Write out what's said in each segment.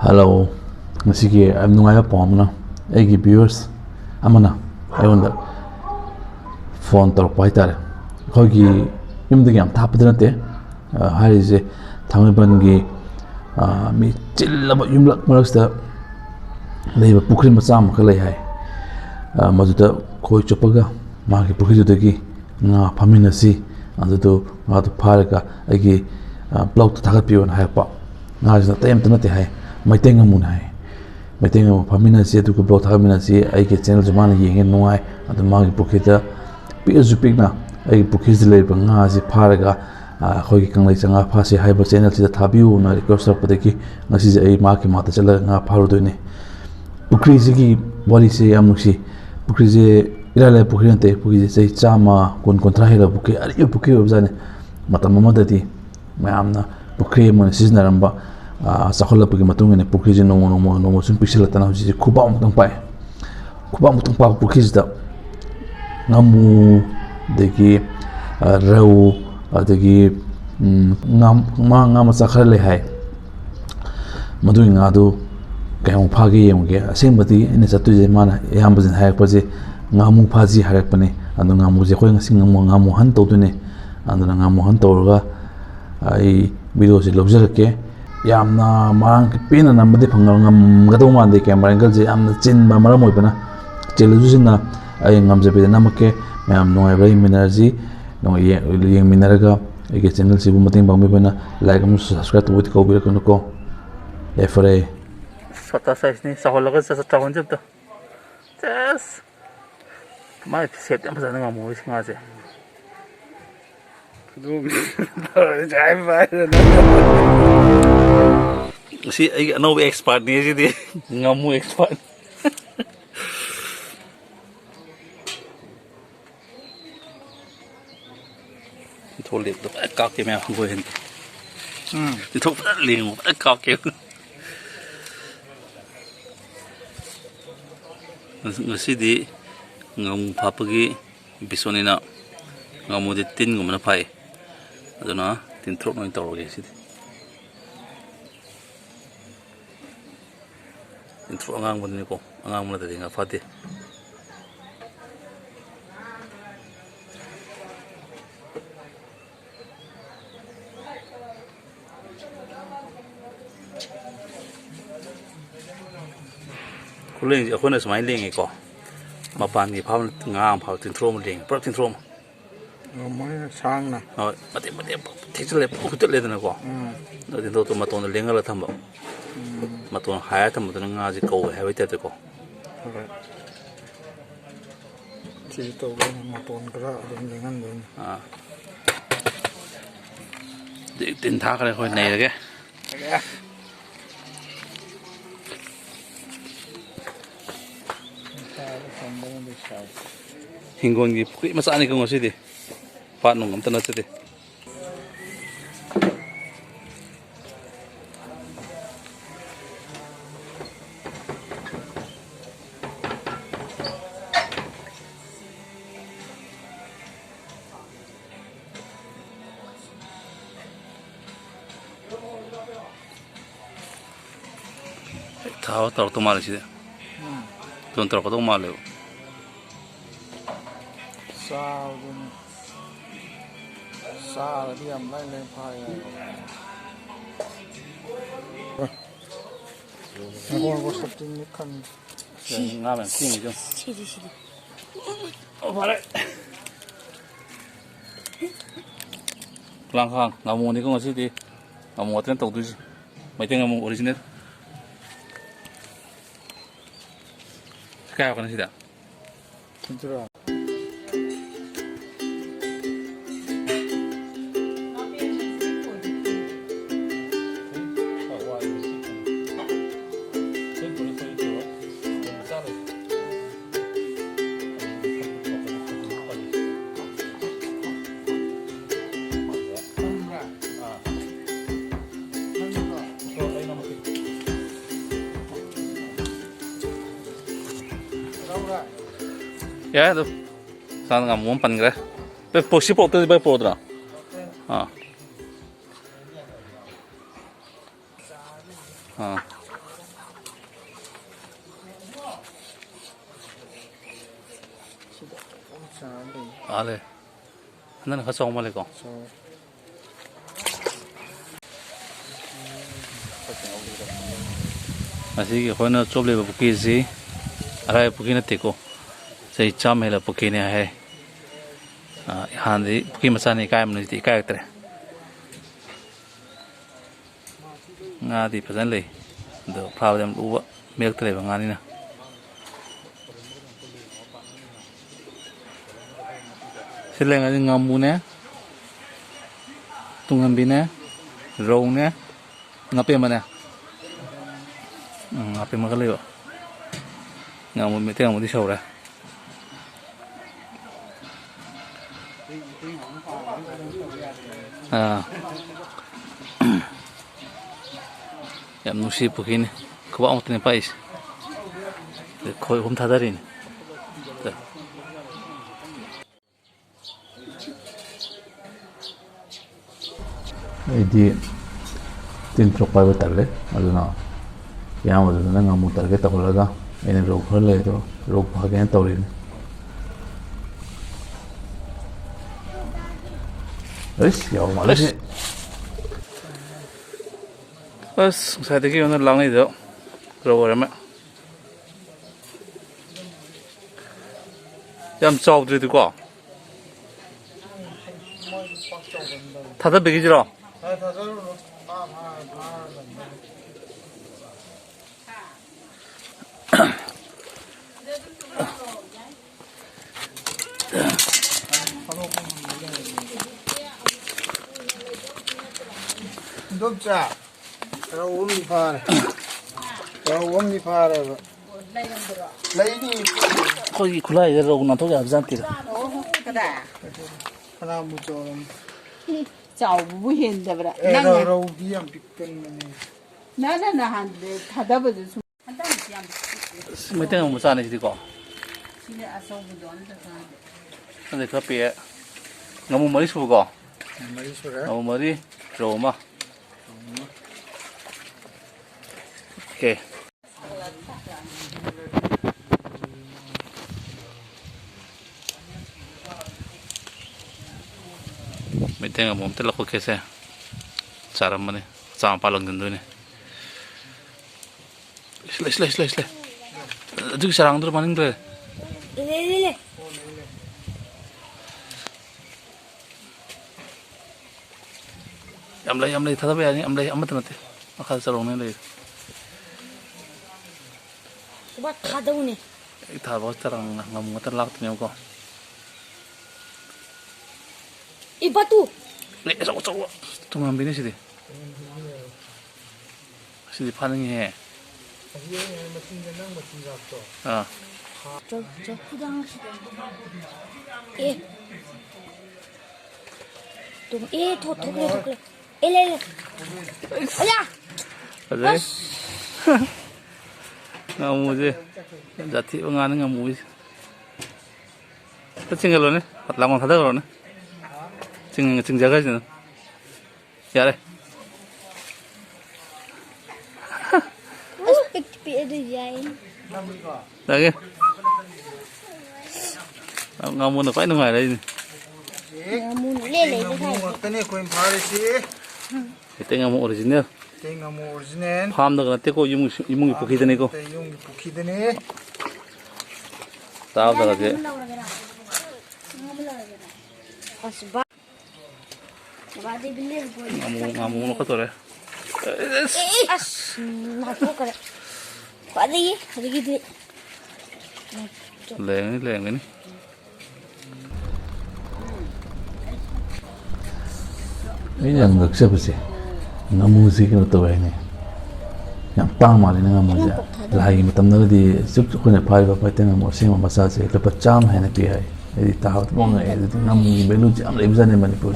Hello, ngasi I'm nungaiba pomna egi viewers amana ayonda phone tor pai tare khogi yumda yam thapadra te harise thamiban gi mi chillaba yumlak maraksta leiba pukri macha ma lei hai majuda khoi chopaga magi pukri jodagi nga phaminasi adudo nga to pharga egi blog to thagat pion hai pa nga jna tem tna te hai Meetei Ngamu hai Meetei Ngamu phamina si atu ko blog thamina si ai ke channel jamana yenge nungai adu magi pukhita pizupikna ai pukhis le banga si pharaga khoi ki kanglei changa phasi haiba channel si thabiu na request rapdeki ngasi ai ma ki mata chala nga pharu doine pukri si ki wari se amuksi pukri je irale pukri ante pukri je chama kontra hela pukri ari pukri objane matam mamadati mayamna pukri mon siznaramba sakhola pagi matung ne pukri je no sun pixel tana ji khuba mutang pai khuba mutang pa pukri da ngamu degi rau degi ngam sakhar le hai madu nga do kaung phagi yemge asembati ene chatu je mana yam bajin hai paje ngamu phaji harak pane anu ngamu je khoi ngasing ngamu han to dune anu ngamu han torga ai video se lobjarake yamna marang pina namade phangal ngam gado mande camera angle je amna chin ba mara moi bana chelu jinna ai ngam je be namake mayam noi bai minerji no yeng mineraga ege channel si bu mating bang bana like am subscribe to ko bi ko efore sata size ni saholaga sa tawon jab to yes mai set am sa ngam mo singa je si ay no expert ni si di ngamu expert thol lip to ka ke me go hen ti thok ling ka ke ngasi di ngamu phapagi bisonina ngamu de tin gumna phai aduna tin throk noi tawge si intro angang mo ni ko angang mo na tadi nga fati kuling ako na sumay ling ko mapan ni pham ngang phau tin thro mo ling pro tin thro mo mai sang na mate thechle putle le na ko no tin to maton lenga la thamba maton haya thamba na nga ji ko ha wite ko chi to ga maton kra dum lengan dum de tin tha ka khoi nei ge hingon gi pukri masa ni ko ngosi di pa nong am tanat te thao tor to mal si de ton tor ko to mal le sa đi làm lại lên phai con có sắp tin nước khăn nga men king jo 시리 vale lang khang ngamu ni ko ngasi di ngamu ten to du Meetei Ngamu original kaya ko na sida 진짜 ya itu sana Ngamu pan kira be posisi po tu be po dra Ale. Nan ka chong male ko. Asigi khona choble ba buki si arai buki na teko. Sei cham hela buki ne hai. Handi buki masani kai mun ti kai tre. Nga di phasan le. Do phao dam u mek tre ba nga ni na. Sila nga ngamu ne. Tungambi ne. Rau ne. Ngape mana? Ngape makhal yo. Ngamu Meetei ngamu di saura. Yam nusi pukin. Kuba ang tini pais. Koi hum thadarin. Ini tintrok pai betul le, aduna yang aduna ngamu target tak laga, ini rok hal le itu rok bahagian taurin. Ya malas. Pas saya tadi orang lang itu, rok apa? Yang jauh dari itu kok. Thada begi jero. Dokter, kalau di mana? Kalau di mana? Lagi. Kau ikulai je rok nanti ya absen tidak. Kada. Kalau muncul. Jauh bukan dah berada. Kalau dia pikir mana? Nana hande thada baju su. Handa siam. Meetei ngamu sana jadi kok. Sini asal bukan dah kan. Nanti kapi ngamu mari subuh kok. Mari sudah. Ngamu mari Roma. Oke. Meetei ngamu telak kok kese. Cara mana? Sama palang gendu ni. Isle. Juga sarang tu maning tu. Ile. Amlay thada ba yani amlay amat nate. Makhal sarong ni le. Buat thada ni. Ita ba tarang ngamu ngatan lak tu ko. Ibatu. Le so. Tungambi ni sidi. Sidi paning he. 저 포장하시던 더 그래 일레 아야 Ada. Ngamu je. Jati pengan ngamu. Tinggal lo ne. Lamang thada lo ne. Cing jaga je. Ya le. Lagi. Ngamu nak kau nungai lagi ni. Ngamu lele Ngamu kene koin Paris. Itu ngamu original. Ngamu original. Farm dah nanti kau imung ipu kita ni kau. Yung buki dene. Tahu dah je. Asba. Bade bilir boy. Ngamu nak kau tu le. As nak kau. Bade ye, ada gitu. Leng ni. Ini yang tak siapa sih? Ngamu sih kalau tu ini. Yang tamal ini ngamu je. Lagi macam mana di cukup kena pai bapa itu ngamu sih masa sih. Lepas jam hai nak piai. Jadi tahu tu orang ini ngamu belu jam lebih besar ni Manipur.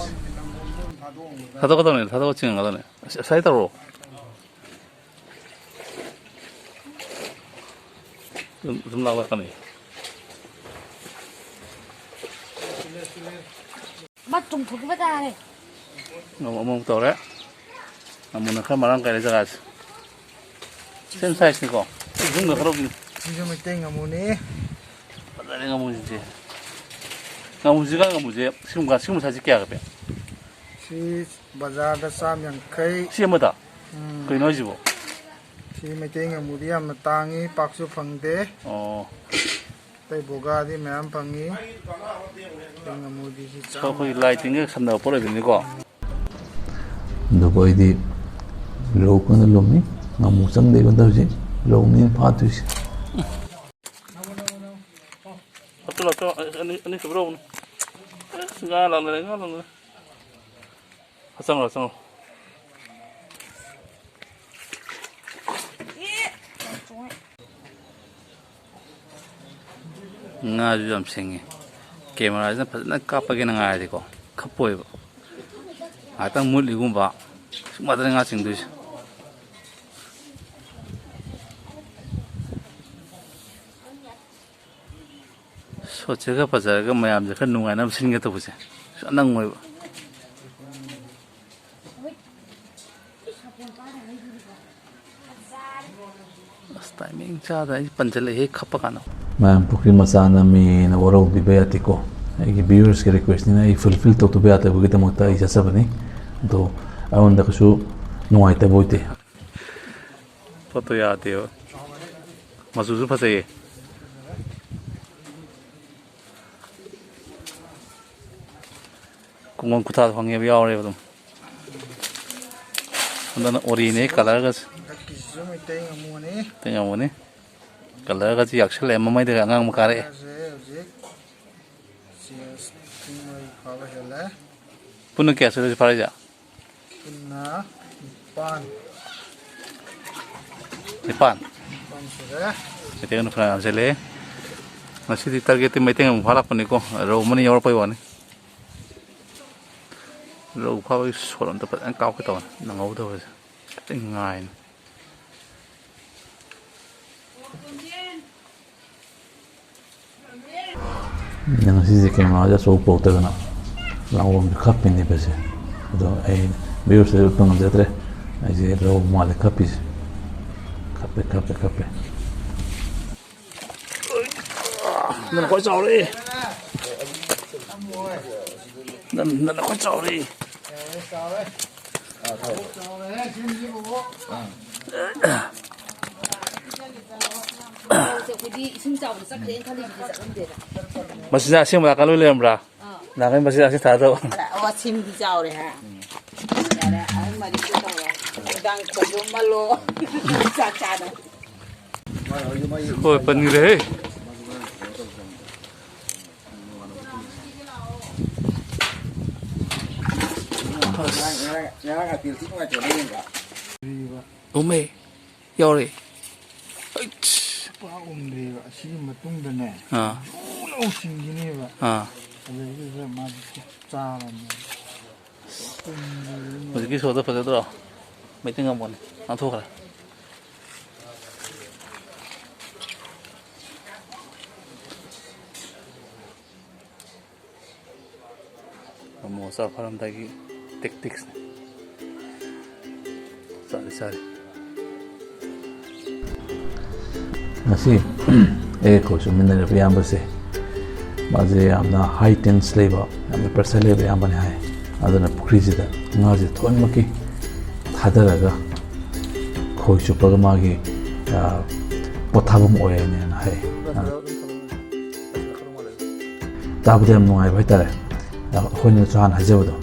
Satu kata ni, satu cing kata ni. Saya tahu. Semua awak kan ni. Batung pergi betul. Ngomong tahu le. Ngamu nak marang kaya jaga. Sen size ni kau. Zoom nak kerap ni. Yung Meetei ngamu ni. Pada ni ngamu je. Ngamuziga ngamuze simu saji kya gabe. Si bazar da sam yang kai. Si amada. Koi no jibo. Si Meetei Ngamu di yam na tangi paksu phangde. Oh. Tai boga di mayam phangi. Ngamu di si So koi lighting e samna pore bini ko. Do koi di lo ko na lomi ngamu sang de kon tawji lo ni pha tu si. Atula ani sabro. Ngala. Hasang. Nga ju jam singi camera ina phasna kapage na nga ri ko khapoi ba atang muli gumba suma da nga sing du so chega pajar ga mayam je khan nungai nam sin ga to buse sanang moi ba timing cha da panjale he khapa kana Ma'am pukri masana mi na waro bi bayati ko. Ai viewers ke request ni ai fulfill to bayata bu kita mota isa sabani. Do aun da kusu nuai ta boite. foto ya teo masuzu phasai kungong kutha phangye yaw re badum andana ori ne color ga Kisu Meetei Ngamu ni. tengamo ne color ga ji yaksel mamai de ngang makare puno kya se phare ja Punna pan nipan sudah. ite no phra amsele masi di target mai teng phala pani ko ro mani yor pai wani ro pha bai soron ta pa kaw ka to na ngau to teng ngai Yang si ke ma ja so po ta na. Lawo mi khap ni bese. Do ai viewers de pang de tre. Ai je ro ma le kapis. Kape. Nên có cháu đi. Nên có cháu đi. Masih nak siapa nak kalau lem bra. Nak kan masih nak tahu. Awak sim di jauh deh ha. Ya, aku mari kita tahu. Sedang kerja malu. Caca dah. Oh, pening deh. Ome, yore. Pa umre ba si matung da ne. Ah, Ulo singini ba. ah. Ada ma cha la ne. Mesti kisah tu pasal tu. Mesti ngamun. Antuk lah. Kamu usah faham lagi teknik. Sorry. Nasi ko so min na piyam base. Maze amna high tense leba amna pressure leba yam bane hai. Adana pukri jida ngaje thon maki thadaraga khoi chupaga magi pothabum oye ne na hai. Tabde am nuai bhaitare. Khoi chan hajawdo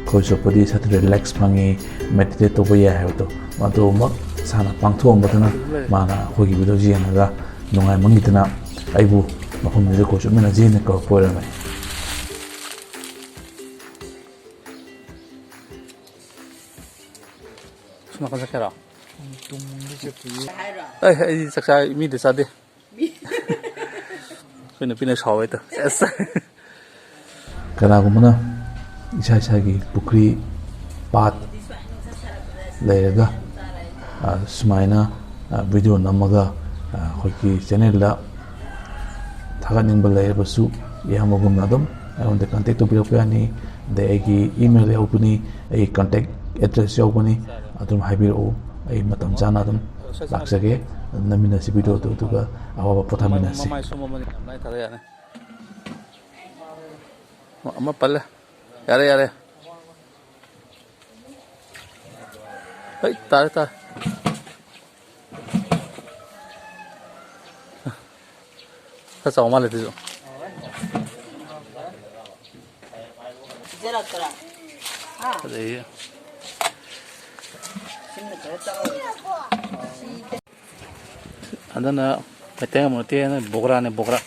khoi chupadi sat relax phangi meditate to boya hai to mado mak sana pangthom batana mana khoi gi video ji na nungai mangitana aibu mahum ni ko chumena ji ne ko pora mai Semua kan sekarang. Tung ni je tu. Saksa mi de sade. Pina sawe to. Yes. kana gumana isa gi pukri pat lega sumaina video namaga khoi channel la thaganing balai basu yamogum nadum on the contact to biopani the email yaupuni ai contact address yaupuni atum haibiro ai matam jana dum laksage namina si video to ga awa pothamina si Ama pala. Yare yare. Hey, tare tare. Sa sa oma lete jo. Jera kara. Ha. Đây. Sinna kara ta. Anda na peteng mo te na bogra ne bogra.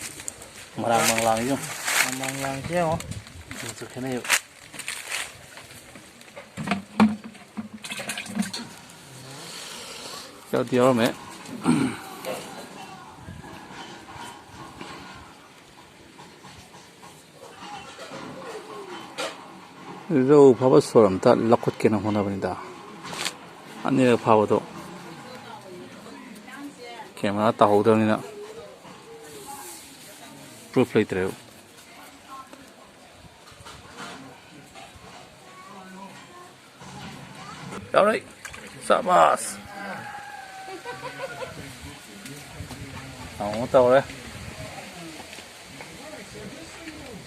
Marang mang lang yo. mang lang kia hả Chu khene yo. Chào tiểu mẹ. Rau phaba soram ta lakot ke na hona bani da. Ani la phaba to. Camera ta ho da ni na. Proof lai tre. Chào đấy. Sabas. Không tàu đấy.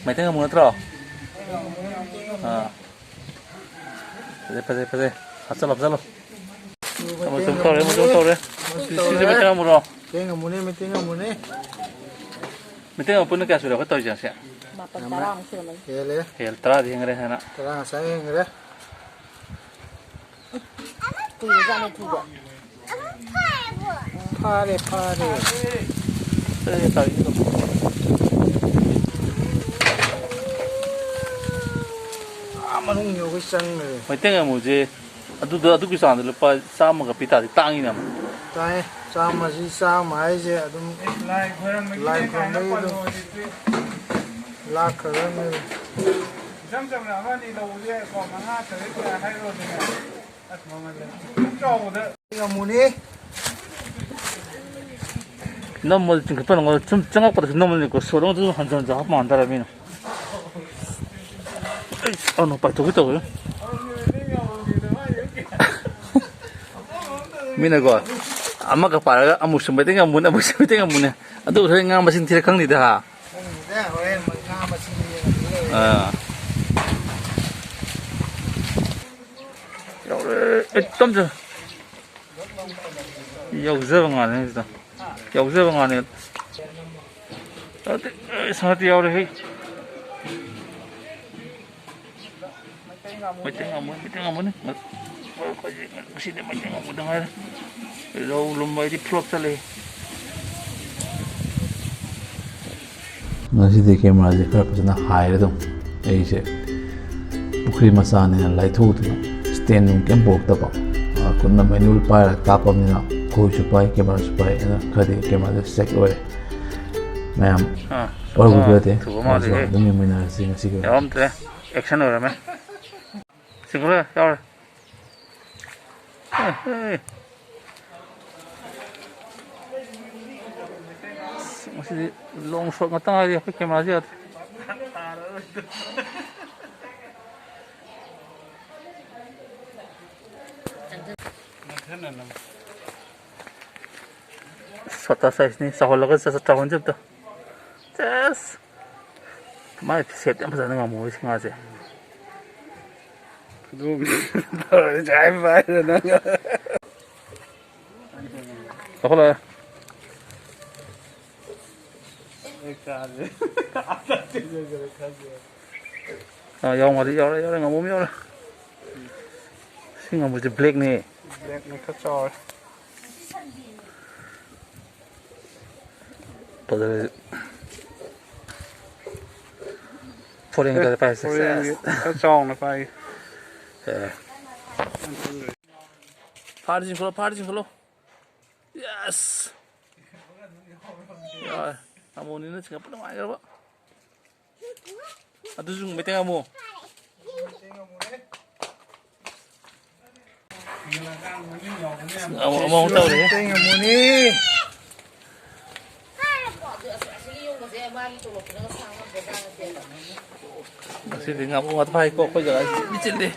Mày thấy không muốn trò? À. Pede. Hasta lo. Một chúng tàu đấy. Xin mày thấy một rồi. tiếng ở muốn đi Mày thấy không? Cái sudah cái tàu gì vậy? Mapan tarang sila man. kia lấy Hel tra di ngare sana. terang saya yang ada Kuya jane tuga. pha đi Saya tahu itu. mà không nhiều cái xăng này Mày thấy không? Muje adu kisah tu lepas sama ke pita di tangi nama. tay sao mà gì sao mà ai chứ đúng lại còn đây đúng lá cờ này Jam là anh đi đâu vậy? Còn mà ngã tới cái hay rồi thì này. At mà mình trâu đó. tiếng ở muốn đi 너무 지금 급한 거 좀 생각보다 너무 있고 소롱도 한잔 하면 안 달아미는. 너 빨리 더 있다고요? 미나고 아마가 빠라가 아무 숨에 땡가 문에 무슨 땡가 문에 아도 저희 가 마신 티를 강리다. đây rồi em mình nga mà xin đi 아. 여기 좀 여기서 방안에 있어. 여기서 방안에 어디 사디 여기 해. Meetei ngamu ni. Mesti dia meetei ngamu dengar. Lo lumbai di plot sale. Nasi camera je khara pasana high redom. Ei se pukri masa ne lai thu tu stand nung kem bok ta ba. Kunna manual pa ta pam ni na ko chu pai camera chu pai na khadi camera de check oi. Ma'am. Or Google te. Dum mi na sing sing. Yam te action ora me. Singura yaar. Masih long shot ngata aja pakai kamera aja. Sota size ni saholak sa tahun jeb tu. Yes. Mai set yang pasal dengan mu singa je. trái phải rồi đó Apa lah? Yang mati yang ngamu yang lah. Si ngamu je black ni. đẹp nó thắt trò Pada Foreign kita lepas. thắt trò nó phải Parjing follow. Yes. Ya, kamu ni nak cakap apa nama ayah, Pak? Aduh, jung, meeting kamu. Mau tahu deh. tiếng ở muốn đi Masih dengar kamu ngat pai kok jalan bicin deh.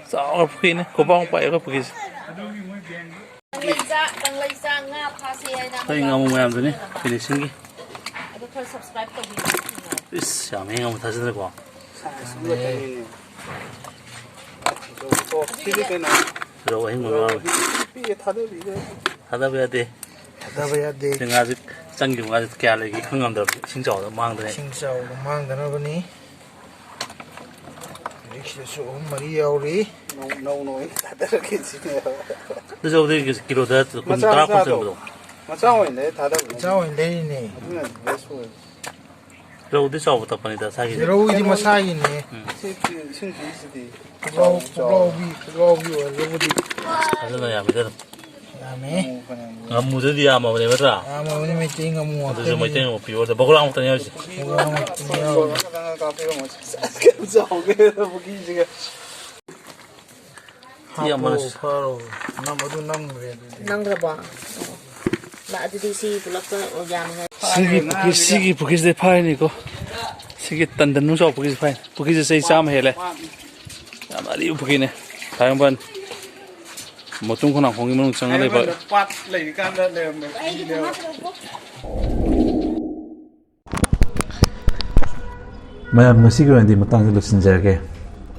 Sao apa ini? Kau bang pai apa pergi? Kanglaicha nga phase ai na. Saya ngamu mayam tu ni, finishing ni. Ado subscribe to video. 이씨, 야맹 한번 다시 들고. 그러고 행복을 하다 봐야 돼. ꯊꯥꯗꯕ ꯌꯥꯗꯦ 내가 아직 짱기고 아직 깨알레기 흥감들 신짜오도 망드네. ꯏꯁꯤꯡ ꯆꯥꯎꯕ ꯃꯥꯡꯗꯅꯕꯅꯤ ꯍꯧꯖꯤꯛꯁꯤꯗꯁꯨ 3-4 ꯌꯥꯎꯔꯤ ꯅꯧ ꯊꯥꯗꯔꯒꯦ ꯁꯤꯅꯦ 그래서 우리 기로다 kun tara kun 정도. ꯃꯆꯥ ꯑꯣꯏꯅ ꯊꯥꯗꯕ ꯃꯆꯥ ꯑꯣꯏꯅ ꯂꯩꯔꯤꯅꯦ ꯑꯗꯨꯅ ꯕꯦꯁ ꯑꯣꯏ 그러고도 저부터 보니다 사기. ꯔꯧꯗꯤ ꯃꯁꯥꯒꯤꯅꯦ ꯏꯁꯤꯡ ꯄꯤꯁꯤꯗꯤ ꯄꯨꯛꯂꯥꯎꯕꯤ ꯑꯣꯏꯔꯒꯕꯨꯗꯤ 하잖아 야 믿어. ꯌꯥꯝꯃꯦ 아무데도 야마보네 맞다. 아마보니 메이테이 ngamu 그래서 뭐 이때 뭐 비워서 먹으러 아무것도 안 해야지. 바로 나무도 남그래 ꯅꯪꯈ꯭ꯔꯕꯣ ꯂꯥꯛ ꯑꯗꯨꯗꯤ ꯁꯤ ꯄꯨꯂꯞꯇ ꯌꯥꯝꯅ 시기 부기스 파이니고 시기 단단 누서 부기스 파이 부기스 세이 참 해래. 아마리 부기네. 다음번 뭐좀 그나 공기문 정하래 봐. ปัดเลยกันเริ่มเลยเร็ว mayam ngasi gi matang lo sinjarge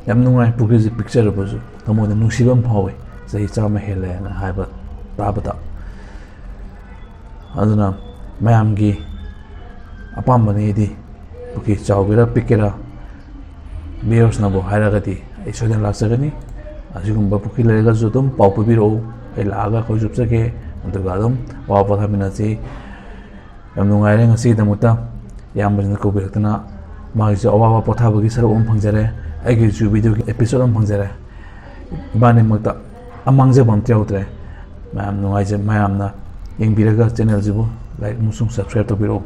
yam nungai pugri picture bozu tamo na nungsibam phawe sei chama hele na haiba tabata aduna mayam gi apam bani di puki chawbira pikera beers na bo hairagati ai soden laksagani asugum ba puki lega zudum paupu biro ai laga khoi jupsake antuga dum wa pa thamina si yam nungai re ngasi damuta yam bani ko birakna मागिसे अवावा पथाबगी sir ओम फंगजरे आगे जु video की episode ओम फंगजरे बाने मक्ता अमांगजे बमते उतरे मैम नुगाइजे मैम ना यंग बिरगा चैनल जिबो लाइक मुसुंग सब्सक्राइब तो बिरो